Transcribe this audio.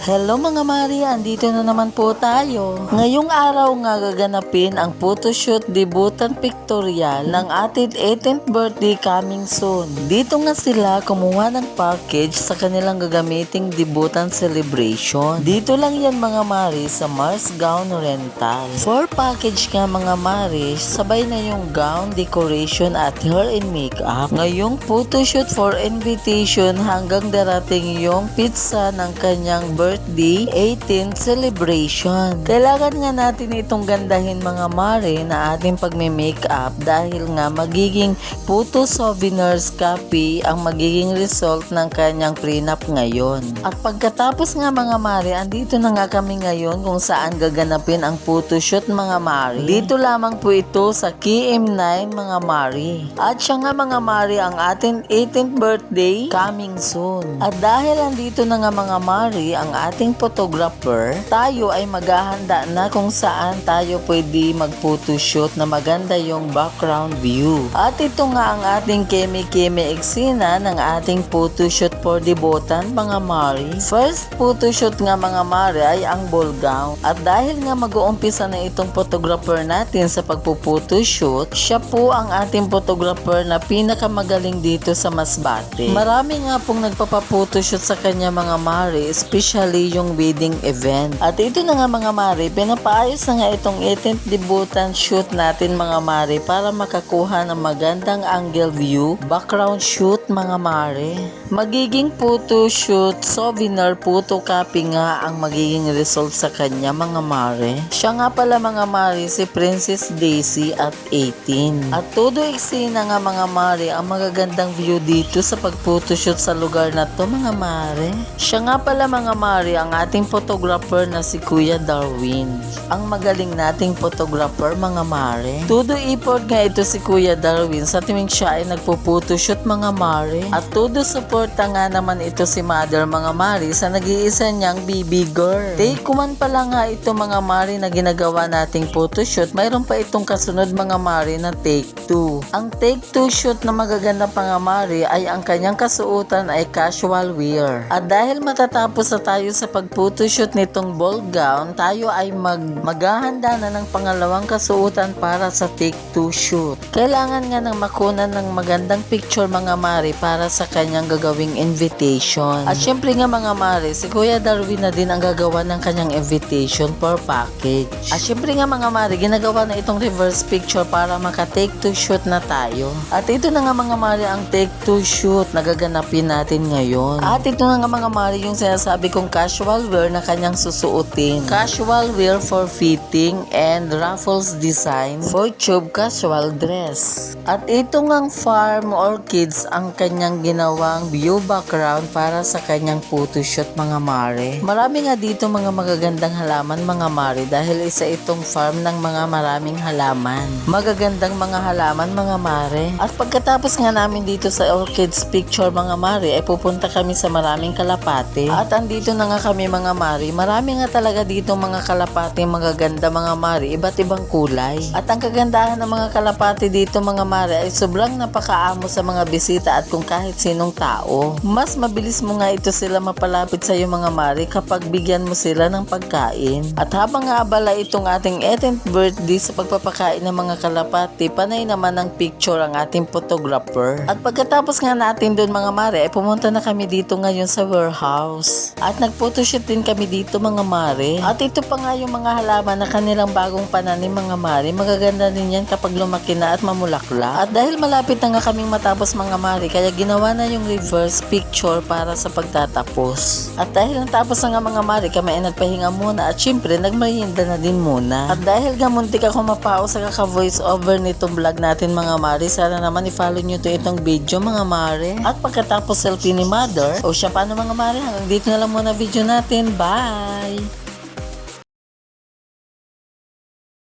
Hello mga Mari, andito na naman po tayo. Ngayong araw nga gaganapin ang photoshoot debutant pictorial ng ating 18th birthday coming soon. Dito nga sila kumuha ng package sa kanilang gagamiting debutant celebration. Dito lang yan mga Mari sa Mars Gown Rental. For package nga mga Mari, sabay na yung gown, decoration at hair and makeup. Ngayong photoshoot for invitation hanggang darating yung pizza ng kanyang birthday 18th celebration. Kailangan nga natin itong gandahin mga Mare na ating pagme-makeup dahil nga magiging photo souvenirs copy ang magiging result ng kanyang prenup ngayon. At pagkatapos nga mga Mare, andito na nga kami ngayon kung saan gaganapin ang photoshoot mga Mare. Dito lamang po ito sa KM9 mga Mare. At siya nga mga Mare ang ating 18th birthday coming soon. At dahil andito na nga mga Mare ang ating photographer, tayo ay maghahanda na kung saan tayo pwede mag-photoshoot na maganda yung background view. At ito nga ang ating keme-keme eksena ng ating photoshoot for debutant mga Mare. First photoshoot nga mga Mare ay ang ball gown. At dahil nga mag-uumpisa na itong photographer natin sa pagpo-photoshoot, siya po ang ating photographer na pinakamagaling dito sa Masbate. Marami nga pong nagpapa-photoshoot sa kanya mga Mare, especially yung wedding event. At ito na nga mga Mare, pinapaayos na nga itong 18th debutant shoot natin mga Mare para makakuha ng magandang angle view, background shoot mga Mare. Magiging photo shoot, souvenir photo copy nga ang magiging result sa kanya mga Mare. Siya nga pala mga Mare si Princess Daisy at 18. At todo eksena nga mga Mare ang magagandang view dito sa pag-photoshoot sa lugar na to mga Mare. Siya nga pala mga Mare ang ating photographer na si Kuya Darwin. Ang magaling nating photographer mga Mare. Todo effort nga ito si Kuya Darwin sa tuwing siya ay nagpo-photoshoot mga Mare. At todo suporta nga naman ito si Mother mga Mare sa nag-iisa niyang baby girl. Take 1 pa lang nga ito mga Mare na ginagawa nating photoshoot. Mayroon pa itong kasunod mga Mare na take 2. Ang take 2 shoot na magaganda pa mga Mare ay ang kanyang kasuotan ay casual wear. At dahil matatapos na tayo sa pag-photoshoot nitong ball gown, tayo ay maghahanda na ng pangalawang kasuotan para sa take 2 shoot. Kailangan nga ng makunan ng magandang picture mga Mare para sa kanyang gagawing invitation. At syempre nga mga Mare, si Kuya Darwin na din ang gagawa ng kanyang invitation for package. At syempre nga mga Mare, ginagawa na itong reverse picture para maka-take 2 shoot na tayo. At ito na nga mga Mare ang take 2 shoot na gaganapin natin ngayon. At ito na nga mga Mare yung sinasabi kong casual wear na kanyang susuotin. Casual wear for fitting and ruffles design for tube casual dress. At ito ngang farm orchids ang kanyang ginawang view background para sa kanyang photoshoot mga Mare. Marami nga dito mga magagandang halaman mga Mare dahil isa itong farm ng mga maraming halaman. Magagandang mga halaman mga Mare. At pagkatapos nga namin dito sa orchids picture mga Mare ay pupunta kami sa maraming kalapate. At andito na nga kami mga Mare. Marami nga talaga dito mga kalapate magaganda mga Mare, iba't ibang kulay. At ang kagandahan ng mga kalapate dito mga Mare ay sobrang napakaamo sa mga bisita at kung kahit sinong tao. Mas mabilis mo nga ito sila mapalapit sa iyo mga Mare kapag bigyan mo sila ng pagkain. At habang nga abala itong ating 18th birthday sa pagpapakain ng mga kalapate, panay naman ng picture ang ating photographer. At pagkatapos nga natin doon mga Mare ay pumunta na kami dito ngayon sa warehouse. At nag-photoshoot din kami dito mga Mare. At ito pa nga yung mga halaman na kanilang bagong pananim mga Mare. Magaganda din yan kapag lumaki na at mamulakla. At dahil malapit na nga kaming matapos mga Mare, kaya ginawa na yung reverse picture para sa pagtatapos. At dahil natapos na nga mga Mare, kami ay nagpahinga muna at syempre nagmerienda na din muna. At dahil gamuntik ako mapao sa kaka-voice over nitong vlog natin mga Mare, sana naman i-follow nyo itong video mga Mare. At pagkatapos selfie ni Mother, o siya paano mga Mare, hanggang dito na lang muna video natin. Bye!